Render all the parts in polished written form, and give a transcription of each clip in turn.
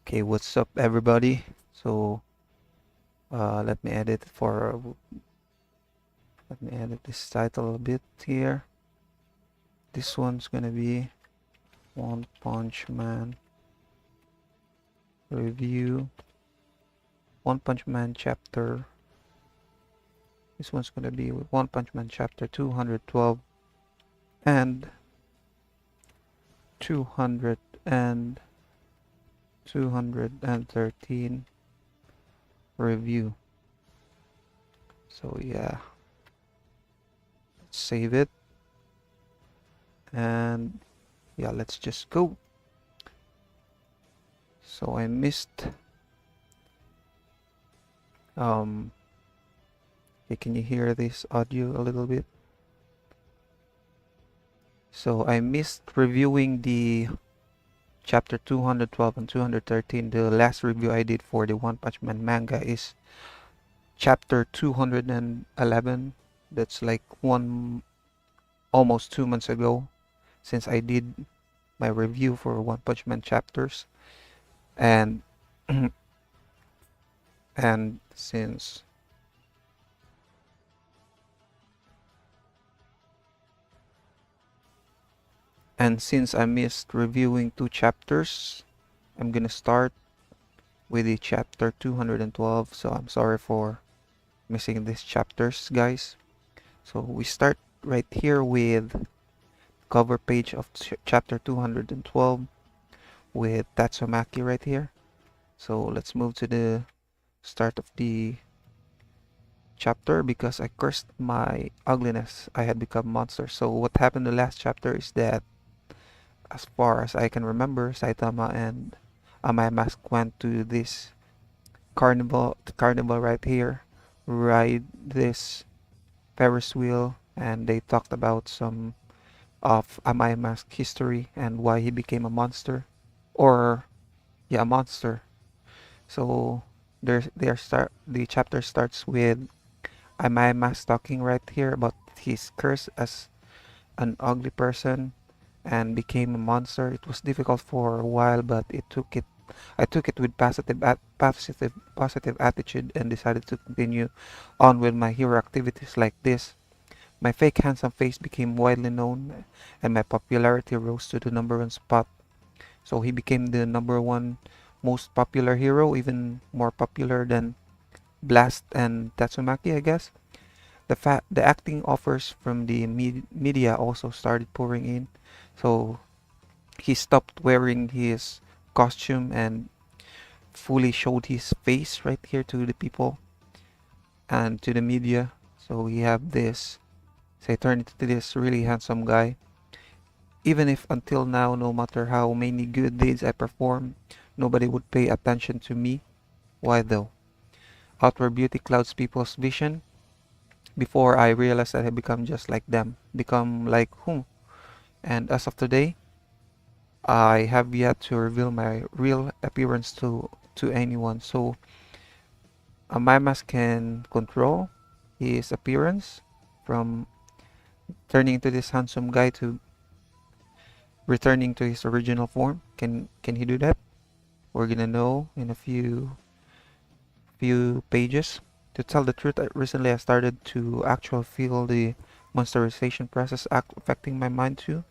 Okay, what's up, everybody? So, let me edit let me edit this title a bit here. This one's gonna be One Punch Man review. One Punch Man chapter. This one's gonna be One Punch Man chapter 212 and 200 and 213 review. So yeah, let's save it and yeah, let's just go. So I missed um okay, can you hear this audio a little bit? So I missed reviewing the chapter 212 and 213. The last review I did for the One Punch Man manga is chapter 211. That's like almost 2 months ago since I did my review for One Punch Man chapters. And and since I missed reviewing two chapters, I'm gonna start with the chapter 212. So I'm sorry for missing these chapters, guys. So we start right here with cover page of chapter 212 with Tatsumaki right here. So let's move to the start of the chapter. Because I cursed my ugliness, I had become monster. So what happened in the last chapter is that, as far as I can remember, Saitama and Amaya Mask went to this carnival right here, ride this Ferris wheel, and they talked about some of Amaya Mask's history and why he became a monster, or yeah, a monster. So the chapter starts with Amaya Mask talking right here about his curse as an ugly person and became a monster. It was difficult for a while, but I took it with positive attitude and decided to continue on with my hero activities like this. My fake handsome face became widely known and my popularity rose to the number one spot. So he became the number one most popular hero, even more popular than Blast and Tatsumaki, I guess. The acting offers from the media also started pouring in. So he stopped wearing his costume and fully showed his face right here to the people and to the media. So we have this, say, turned into this really handsome guy. Even if until now, no matter how many good deeds I perform, nobody would pay attention to me. Why though? Outward beauty clouds people's vision. Before I realized that I become just like them. Become like whom? And as of today, I have yet to reveal my real appearance to anyone. So my mask can control his appearance from turning into this handsome guy to returning to his original form. Can he do that? We're gonna know in a few pages. To tell the truth, recently I started to actually feel the monsterization process affecting my mind too.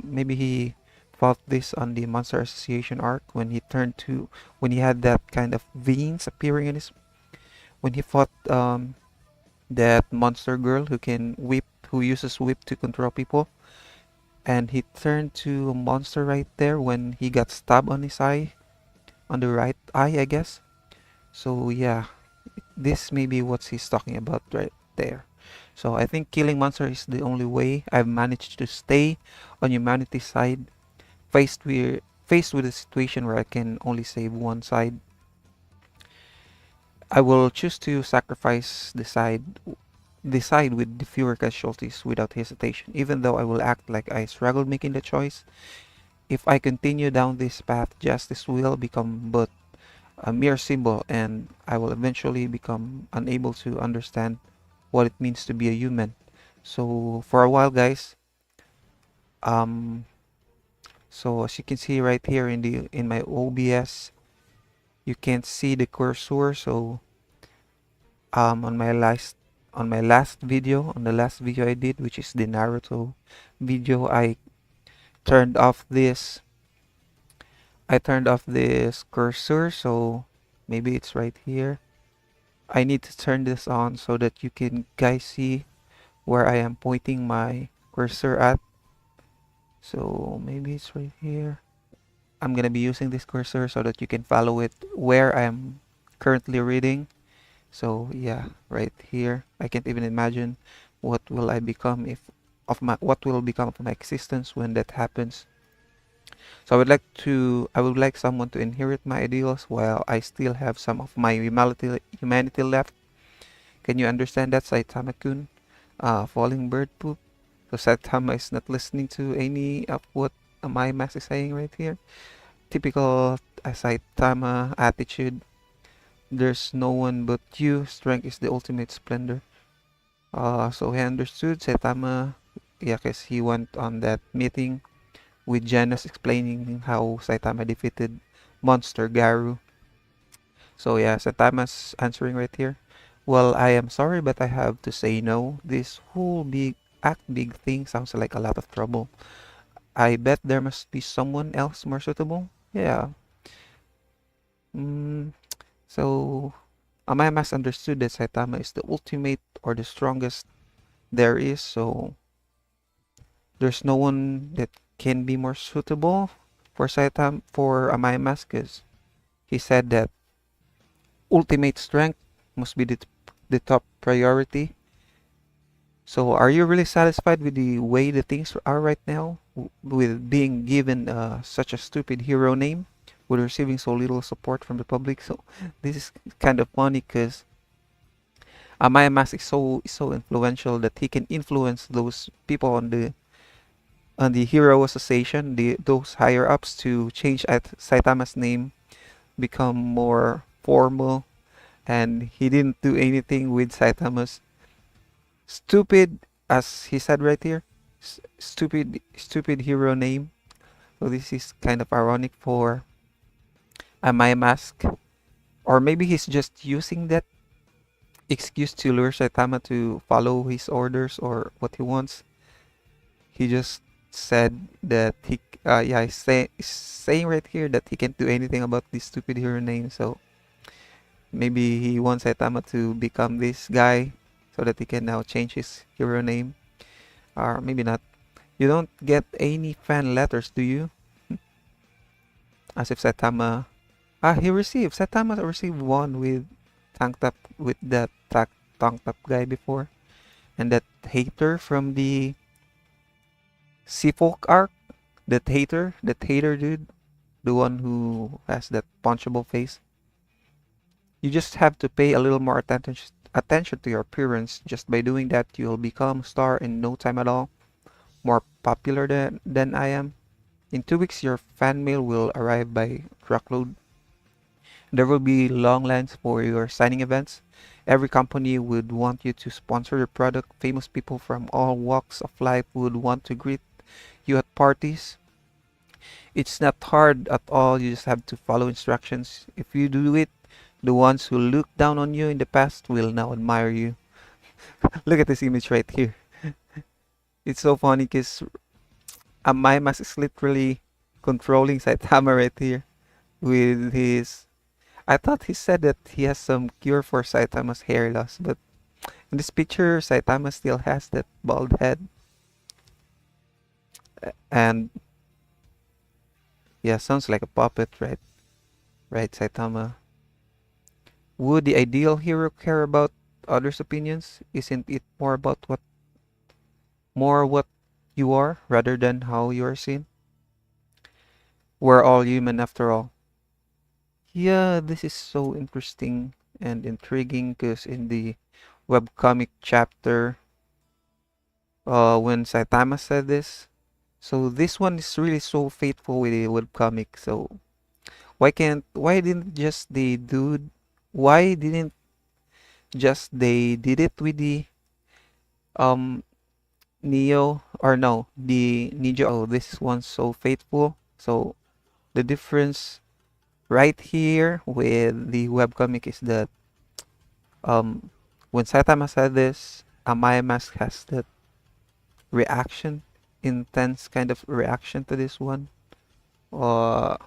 Maybe he felt this on the Monster Association arc when he had that kind of veins appearing in his when he fought that monster girl who uses whip to control people, and he turned to a monster right there when he got stabbed on his eye, on the right eye, I guess. So yeah, this may be what he's talking about right there. So I think killing monster is the only way I've managed to stay on humanity's side, faced with a situation where I can only save one side. I will choose to sacrifice the side with the fewer casualties without hesitation, even though I will act like I struggled making the choice. If I continue down this path, justice will become but a mere symbol, and I will eventually become unable to understand what it means to be a human. So for a while, guys, um, So as you can see right here in my OBS, you can't see the cursor. So on my last video, on the last video I did, which is the Naruto video, turned off this I turned off this cursor. So maybe it's right here. I need to turn this on so that you can guys see where I am pointing my cursor at. So maybe it's right here. I'm gonna be using this cursor so that you can follow it where I am currently reading. So yeah, right here. I can't even imagine what will I become if of my what will become of my existence when that happens. So I would like someone to inherit my ideals while I still have some of my humanity left. Can you understand that, Saitama-kun? Falling bird poop. So Saitama is not listening to any of what my mask is saying right here. Typical Saitama attitude. There's no one but you. Strength is the ultimate splendor. So he understood Saitama. Yeah, cause he went on that meeting with Janus explaining how Saitama defeated Monster Garu. So yeah, Saitama's answering right here. Well, I am sorry, but I have to say no. This whole big thing sounds like a lot of trouble. I bet there must be someone else more suitable. Yeah. Mm, so Amaya has understood that Saitama is the ultimate or the strongest there is. So there's no one that can be more suitable for Amaya, because he said that ultimate strength must be the top priority. So are you really satisfied with the way the things are right now, with being given such a stupid hero name, with receiving so little support from the public? So this is kind of funny because Amaya Mask is so influential that he can influence those people on the Hero Association, those higher ups, to change Saitama's name, become more formal, and he didn't do anything with Saitama's stupid, as he said right here, stupid hero name. So this is kind of ironic for Amaya Mask, or maybe he's just using that excuse to lure Saitama to follow his orders or what he wants. He just said that yeah, he's saying right here that he can't do anything about this stupid hero name. So maybe he wants Saitama to become this guy so that he can now change his hero name. Or maybe not. You don't get any fan letters, do you? As if Saitama... Saitama received one with that tank top guy before. And that hater from the Seafolk arc. That hater dude. The one who has that punchable face. You just have to pay a little more attention to your appearance. Just by doing that, you'll become a star in no time at all. More popular than I am. In 2 weeks, your fan mail will arrive by truckload. There will be long lines for your signing events. Every company would want you to sponsor your product. Famous people from all walks of life would want to greet you at parties. It's not hard at all. You just have to follow instructions. If you do it, the ones who looked down on you in the past will now admire you. Look at this image right here. It's so funny because Amaimas is literally controlling Saitama right here with his... I thought he said that he has some cure for Saitama's hair loss, but in this picture, Saitama still has that bald head. And yeah, sounds like a puppet, right? Right, Saitama. Would the ideal hero care about others' opinions? Isn't it more what you are rather than how you are seen? We're all human after all. Yeah, this is so interesting and intriguing because in the webcomic chapter, when Saitama said this, so this one is really so faithful with the webcomic. So why didn't just they do why didn't just they did it with the um Neo, or no, the Ninja? Oh, this one's so faithful. So the difference right here with the webcomic is that um when Saitama said this, Amaya Mask has that reaction, intense kind of reaction to this one. Uh,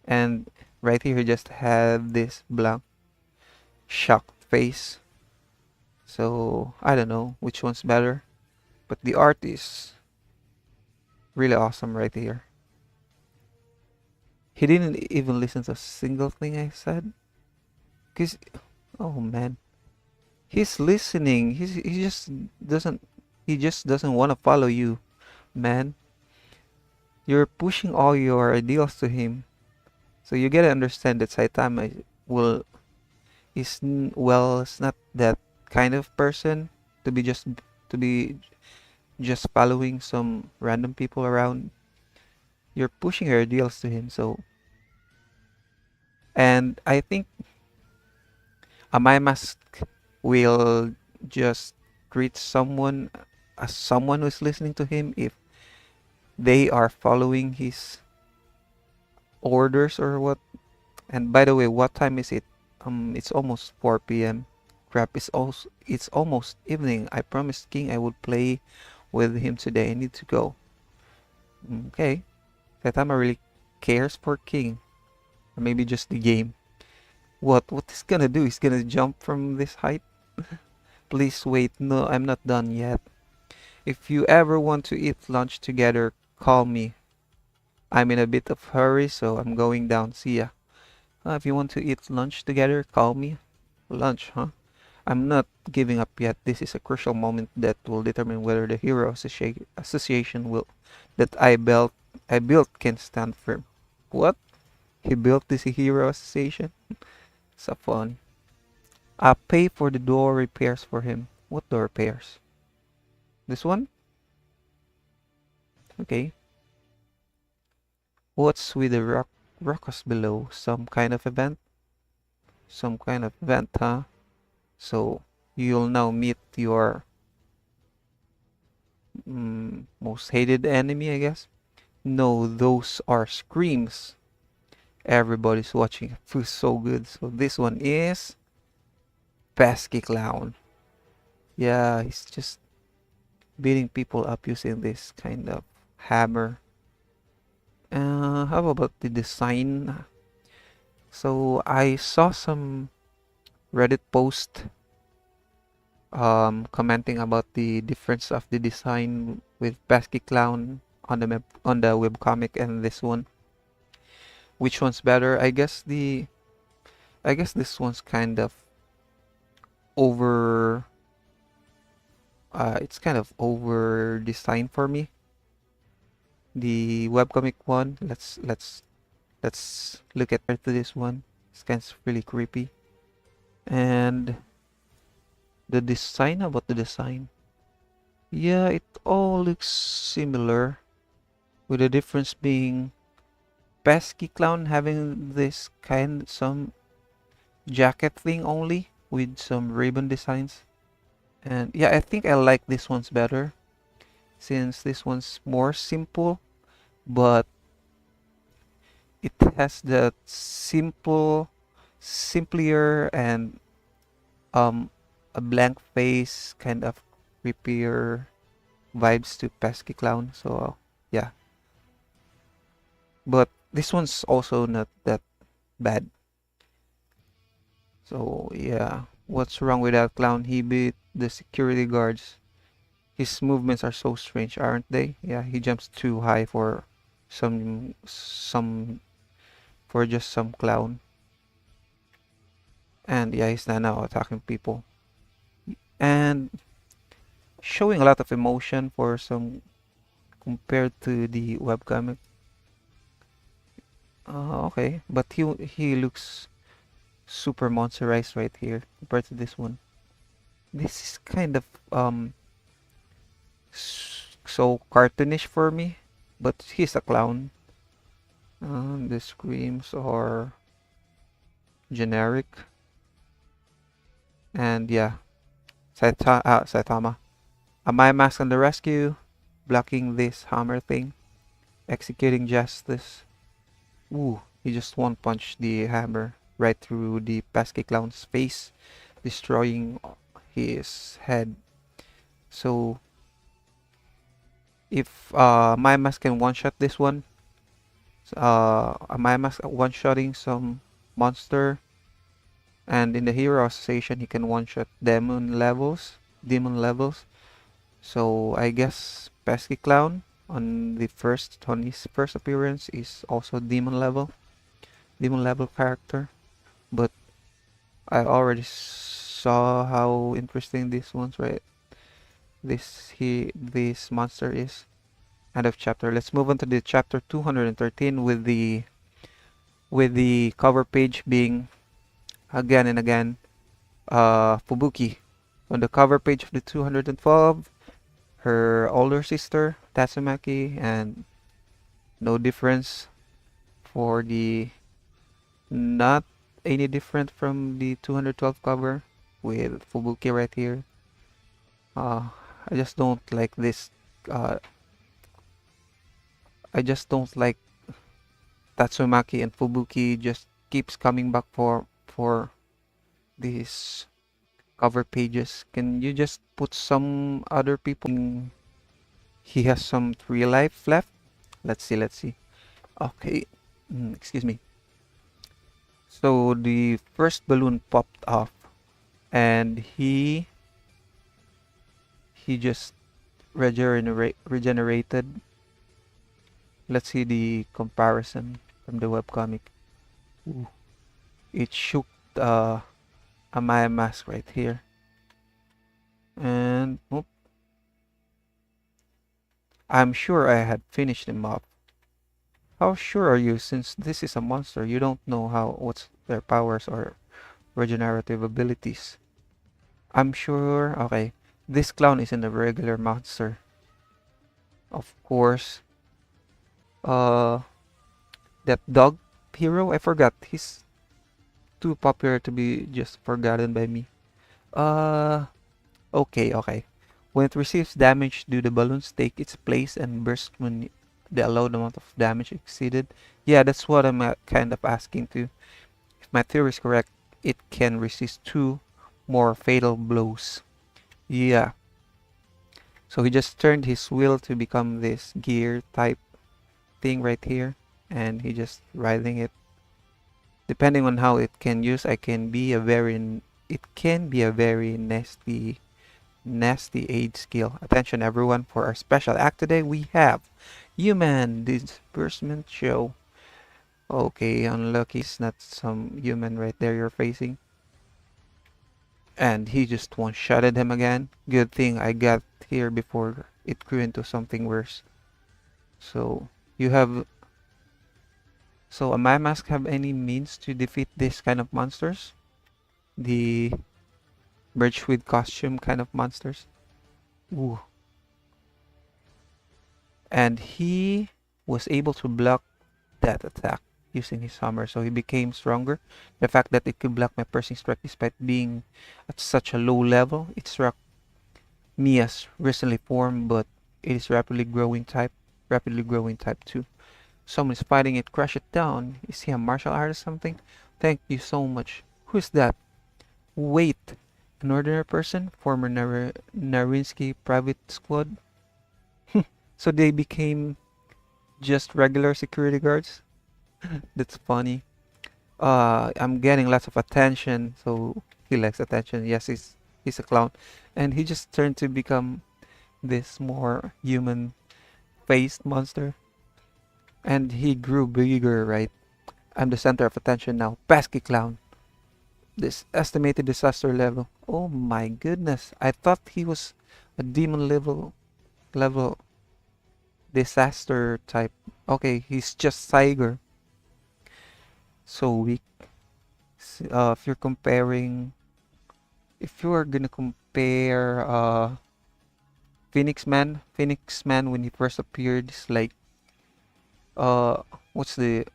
and right here he just had this blank, shocked face. So I don't know which one's better, but the art is really awesome right here. He didn't even listen to a single thing I said. Cause oh man, he's listening. Doesn't he just doesn't want to follow you, man. You're pushing all your ideals to him. So you gotta understand that Saitama will well, it's not that kind of person to be just following some random people around. You're pushing your ideals to him. So, and I think Amaya Mask will just treat someone as someone who's listening to him if they are following his orders or what. And by the way, what time is it? It's almost 4 p.m. Crap, it's almost evening. I promised King I would play with him today. I need to go. Okay. Saitama really cares for King. Or maybe just the game. What he's gonna do? He's gonna jump from this height? Please wait. No, I'm not done yet. If you ever want to eat lunch together, call me. I'm in a bit of hurry, so I'm going down. See ya. If you want to eat lunch together, call me. Lunch, huh? I'm not giving up yet. This is a crucial moment that will determine whether the association will that I built can stand firm. What? He built this hero association? So funny. I pay for the door repairs for him. What door repairs? This one? Okay. What's with the ruckus below? Some kind of event? Some kind of event, huh? So you'll now meet your most hated enemy, I guess. No, those are screams. Everybody's watching. It feels so good. So this one is Pesky Clown. Yeah, he's just beating people up using this kind of hammer. How about the design? So I saw some Reddit post commenting about the difference of the design with Pesky Clown on the webcomic and this one. Which one's better? I guess this one's kind of over it's kind of over designed for me. The webcomic one, let's look at to this one. It's kind of really creepy. And the design, about the design. Yeah, it all looks similar, with the difference being Pesky Clown having this some jacket thing only with some ribbon designs. And yeah, I think I like this one's better since this one's more simple, but it has that simpler and a blank face kind of creepier vibes to Pesky Clown. So yeah, but this one's also not that bad. So yeah, what's wrong with that clown? He beat the security guards. His movements are so strange, aren't they? Yeah, he jumps too high for some for just some clown. And yeah, he's not now attacking people and showing a lot of emotion for some compared to the webcomic. Okay, but he looks super monsterized right here compared to this one. This is kind of so cartoonish for me, but he's a clown. The screams are generic, and yeah, Saitama. Amaya Mask on the rescue, blocking this hammer thing. executing justice. Ooh, he just one punched the hammer right through the pesky clown's face, destroying his head. So if my mask can one shot this one, my mask one shotting some monster, and in the hero association he can one shot demon levels. So I guess pesky clown on his first appearance is also demon level character. But I already saw how interesting this one's right. This monster is. End of chapter. Let's move on to the chapter 213 with the cover page being again and again Fubuki. On the cover page of the 212, her older sister Tatsumaki, and no difference for the not any different from the 212 cover with Fubuki right here. Uh, I just don't like this. Uh, I just don't like Tatsumaki and Fubuki just keeps coming back for these cover pages. Can you just put some other people? He has some real life left. Let's see. Let's see. Okay. Excuse me. So the first balloon popped off, and he just regenerated. Let's see the comparison from the webcomic. Ooh. It shook Amaya mask right here. And I'm sure I had finished him up. How sure are you? Since this is a monster, you don't know what's their powers or regenerative abilities. I'm sure. Okay, this clown isn't a regular monster. Of course. Uh, that dog hero, I forgot. He's too popular to be just forgotten by me. Uh, okay. When it receives damage, do the balloons take its place and burst when the allowed amount of damage exceeded? Yeah, that's what I'm kind of asking too. If my theory is correct, it can resist 2 more fatal blows. Yeah. So he just turned his will to become this gear type thing right here, and he just riding it. Depending on how it can use, it can be a very nasty aid skill. Attention everyone, for our special act today we have human disbursement show. Okay, unlucky it's not some human right there you're facing. And he just one-shotted him again. Good thing I got here before it grew into something worse. So you have so a my mask have any means to defeat this kind of monsters? The birch with costume kind of monsters. Ooh. And he was able to block that attack using his hammer, so he became stronger. The fact that it could block my piercing strike despite being at such a low level, it struck me as recently formed, but it is rapidly growing type 2. Someone is fighting it, crush it down. Is he a martial artist or something? Thank you so much. Who's that? Wait, an ordinary person? Former Narinsky private squad? So they became just regular security guards? That's funny. I'm getting lots of attention, so he likes attention. Yes, he's a clown, and he just turned to become this more human-faced monster, and he grew bigger. Right, I'm the center of attention now. Pesky clown. This estimated disaster level. Oh my goodness! I thought he was a demon level disaster type. Okay, he's just Tiger. So weak. If you're comparing, if you're gonna compare Phoenix Man when he first appeared is like uh what's the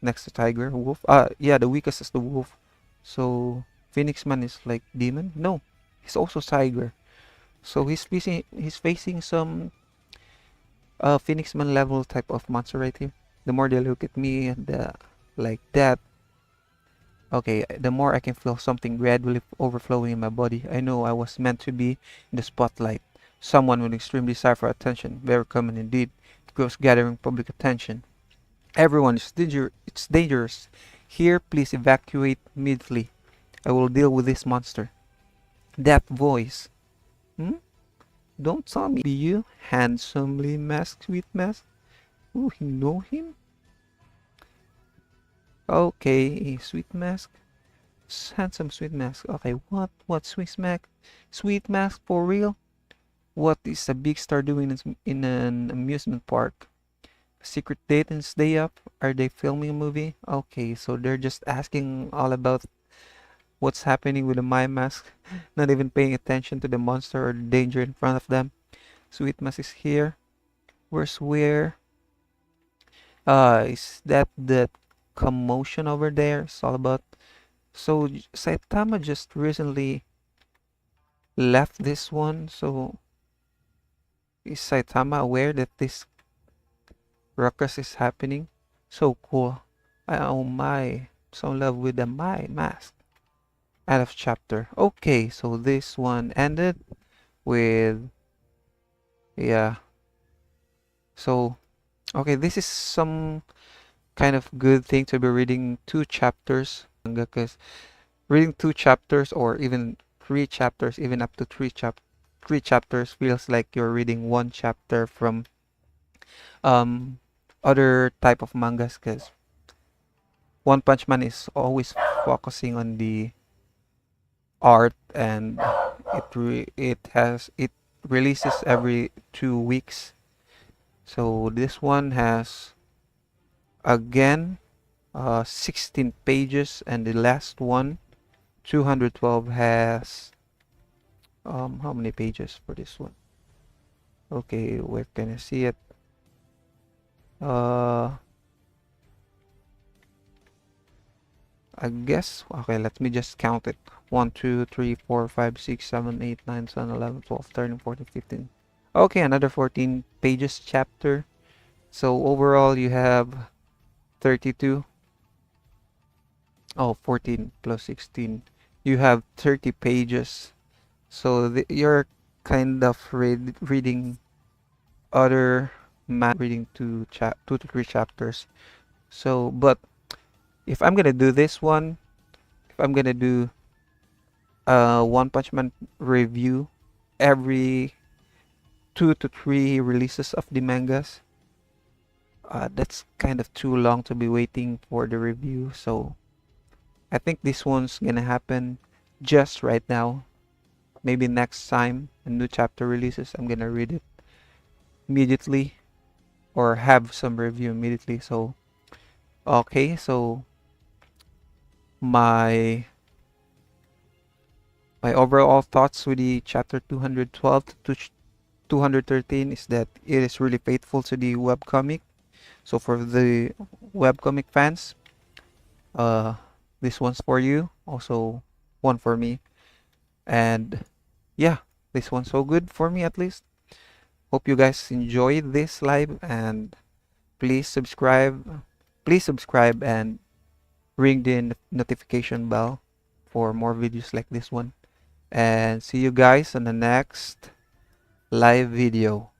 next to Tiger? Wolf? Yeah, the weakest is the wolf. So Phoenix Man is like demon? No, he's also Tiger. So he's facing some Phoenix Man level type of monster right here. The more they look at me and like that, okay, the more I can feel something gradually overflowing in my body. I know I was meant to be in the spotlight. Someone with extreme desire for attention, very common indeed. It goes gathering public attention. Everyone is danger. It's dangerous. Here, please evacuate immediately. I will deal with this monster. That voice. Hmm? Don't tell me. Be you, handsomely masked, sweet mask. Ooh, you know him? Okay, sweet mask. Handsome sweet mask. Okay, what? What sweet mask? Sweet mask for real? What is a big star doing in an amusement park? Secret date and stay up? Are they filming a movie? Okay, so they're just asking all about what's happening with the Maya mask, not even paying attention to the monster or the danger in front of them. Sweet mask is here. Where's where? Is that the commotion over there? It's all about. So Saitama just recently left this one. So is Saitama aware that this ruckus is happening? So cool. Oh my. So in love with the my mask. Out of chapter. Okay, so this one ended with, yeah. So okay, this is some kind of good thing to be reading two chapters manga, because reading two chapters or even three chapters, even up to three chapters feels like you're reading one chapter from um other type of mangas, because One Punch Man is always focusing on the art, and it releases every 2 weeks. So this one has again 16 pages, and the last one 212 has how many pages for this one? Okay, where can I see it? uh I guess, okay, let me just count it. 1 2 3 4 5 6 7 8 9 10 11 12 13 14 15. Okay, another 14 pages chapter. So overall you have 32. Oh, 14 plus 16. You have 30 pages. So you're kind of reading other man reading two to three chapters. So, but if I'm gonna do this one, if I'm gonna do One Punch Man review every 2 to 3 releases of the mangas, that's kind of too long to be waiting for the review. So I think this one's gonna happen just right now. Maybe next time a new chapter releases, I'm gonna read it immediately or have some review immediately. So okay, so my my overall thoughts with the chapter 212 to 213 is that it is really faithful to the webcomic. So for the webcomic fans, uh, this one's for you. Also, one for me. And yeah, this one's so good for me at least. Hope you guys enjoyed this live, and please subscribe. Please subscribe and ring the notification bell for more videos like this one. And see you guys on the next live video.